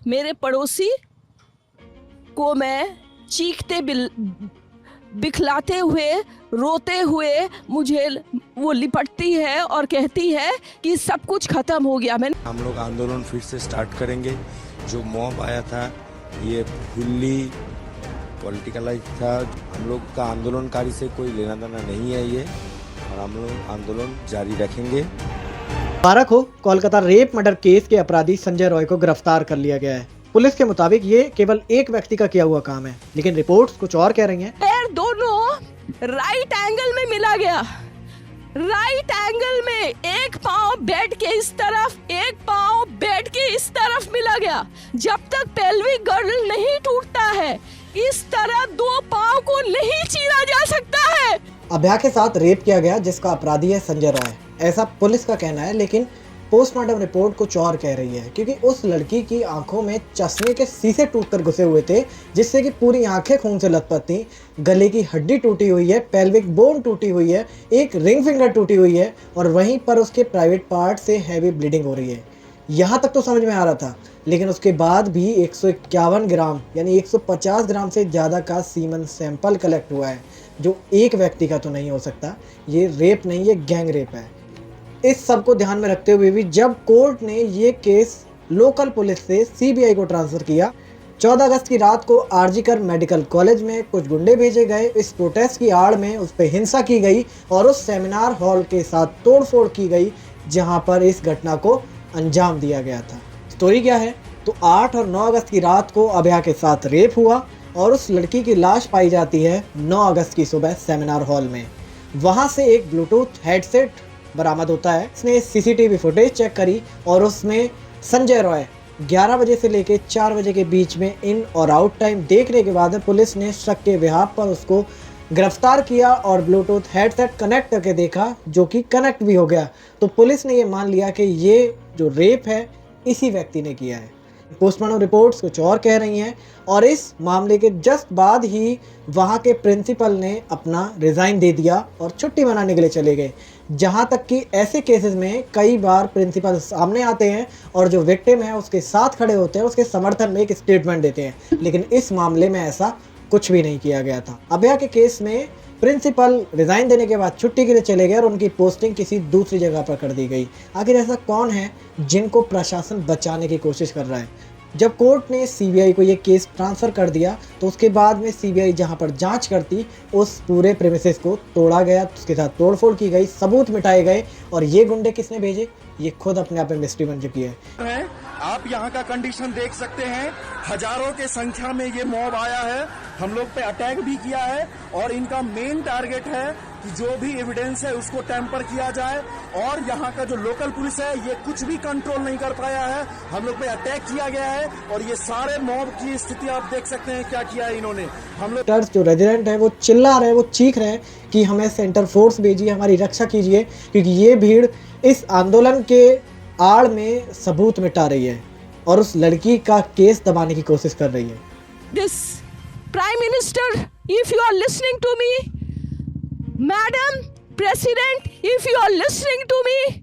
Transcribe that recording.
मेरे पड़ोसी को मैं चीखते बिखलाते हुए, रोते हुए मुझे वो लिपटती है और कहती है कि सब कुछ खत्म हो गया। हम लोग आंदोलन फिर से स्टार्ट करेंगे। जो मॉब आया था ये फुल्ली पॉलिटिकलाइज था। हम लोग का आंदोलनकारी से कोई लेना देना नहीं है ये, और हम लोग आंदोलन जारी रखेंगे। मुबारक हो, कोलकाता रेप मर्डर केस के अपराधी संजय रॉय को गिरफ्तार कर लिया गया है। पुलिस के मुताबिक ये केवल एक व्यक्ति का किया हुआ काम है, लेकिन रिपोर्ट्स कुछ और कह रही हैं। पैर दोनों राइट एंगल में मिला गया, राइट एंगल में एक पांव बेड के इस तरफ, एक पांव बेड के इस तरफ मिला गया। जब तक पेल्विक गर्डल नहीं टूटता है, इस तरह दो पांव को नहीं चीरा जा सकता है। अभया के साथ रेप किया गया, जिसका अपराधी है संजय रॉय, ऐसा पुलिस का कहना है। लेकिन पोस्टमार्टम रिपोर्ट कुछ और कह रही है, क्योंकि उस लड़की की आंखों में चश्मे के शीशे टूटकर घुसे हुए थे, जिससे कि पूरी आंखें खून से लथपथ थी। गले की हड्डी टूटी हुई है, पेल्विक बोन टूटी हुई है, एक रिंग फिंगर टूटी हुई है, और वहीं पर उसके प्राइवेट पार्ट से हैवी ब्लीडिंग हो रही है। यहाँ तक तो समझ में आ रहा था, लेकिन उसके बाद भी 151 ग्राम यानी 150 ग्राम से ज़्यादा का सीमन सैंपल कलेक्ट हुआ है, जो एक व्यक्ति का तो नहीं हो सकता। ये रेप नहीं, ये गैंग रेप है। इस सब को ध्यान में रखते हुए भी जब कोर्ट ने ये केस लोकल पुलिस से सीबीआई को ट्रांसफ़र किया, 14 अगस्त की रात को आरजीकर मेडिकल कॉलेज में कुछ गुंडे भेजे गए। इस प्रोटेस्ट की आड़ में उस पर हिंसा की गई और उस सेमिनार हॉल के साथ तोड़फोड़ की गई, जहां पर इस घटना को अंजाम दिया गया था। स्टोरी क्या है? तो 8 और 9 अगस्त की रात को अभया के साथ रेप हुआ और उस लड़की की लाश पाई जाती है 9 अगस्त की सुबह सेमिनार हॉल में। वहां से एक ब्लूटूथ हेडसेट बरामद होता है। इसने सीसीटीवी फुटेज चेक करी और उसमें संजय रॉय 11 बजे से लेकर 4 बजे के बीच में इन और आउट टाइम देखने के बाद पुलिस ने शक के बिहाफ पर उसको गिरफ्तार किया और ब्लूटूथ हेडसेट कनेक्ट करके देखा, जो कि कनेक्ट भी हो गया। तो पुलिस ने ये मान लिया कि ये जो रेप है इसी व्यक्ति ने किया है। पोस्टमार्टम रिपोर्ट्स कुछ और कह रही हैं, और इस मामले के जस्ट बाद ही वहाँ के प्रिंसिपल ने अपना रिज़ाइन दे दिया और छुट्टी मनाने के लिए चले गए। जहाँ तक कि ऐसे केसेस में कई बार प्रिंसिपल सामने आते हैं और जो विक्टिम है उसके साथ खड़े होते हैं, उसके समर्थन में एक स्टेटमेंट देते हैं, लेकिन इस मामले में ऐसा कुछ भी नहीं किया गया था। अभया के केस में प्रिंसिपल रिज़ाइन देने के बाद छुट्टी के लिए चले गए और उनकी पोस्टिंग किसी दूसरी जगह पर कर दी गई। आखिर ऐसा कौन है जिनको प्रशासन बचाने की कोशिश कर रहा है? जब कोर्ट ने सीबीआई को ये केस ट्रांसफ़र कर दिया, तो उसके बाद में सीबीआई जहां पर जांच करती, उस पूरे प्रेमिसेस को तोड़ा गया, उसके साथ तोड़फोड़ की गई, सबूत मिटाए गए। और ये गुंडे किसने भेजे, ये खुद अपने आप में मिस्ट्री बन चुकी है। आप यहाँ का कंडीशन देख सकते हैं, हजारों के संख्या में ये मॉब आया है, हम लोग पे अटैक भी किया है, और इनका मेन टारगेट है कि जो भी एविडेंस है उसको टेम्पर किया जाए। और यहाँ का जो लोकल पुलिस है ये कुछ भी कंट्रोल नहीं कर पाया है, हम लोग पे अटैक किया गया है। और ये सारे मॉब की स्थिति आप देख सकते हैं क्या किया है इन्होंने। हम लोग जो रेजिडेंट है वो चिल्ला रहे हैं, वो चीख रहे हैं कि हमें सेंटर फोर्स भेजिए, हमारी रक्षा कीजिए, क्योंकि ये भीड़ इस आंदोलन के आड़ में सबूत मिटा रही है और उस लड़की का केस दबाने की कोशिश कर रही है। This Prime Minister, if you are listening to me, Madam President, if you are listening to me,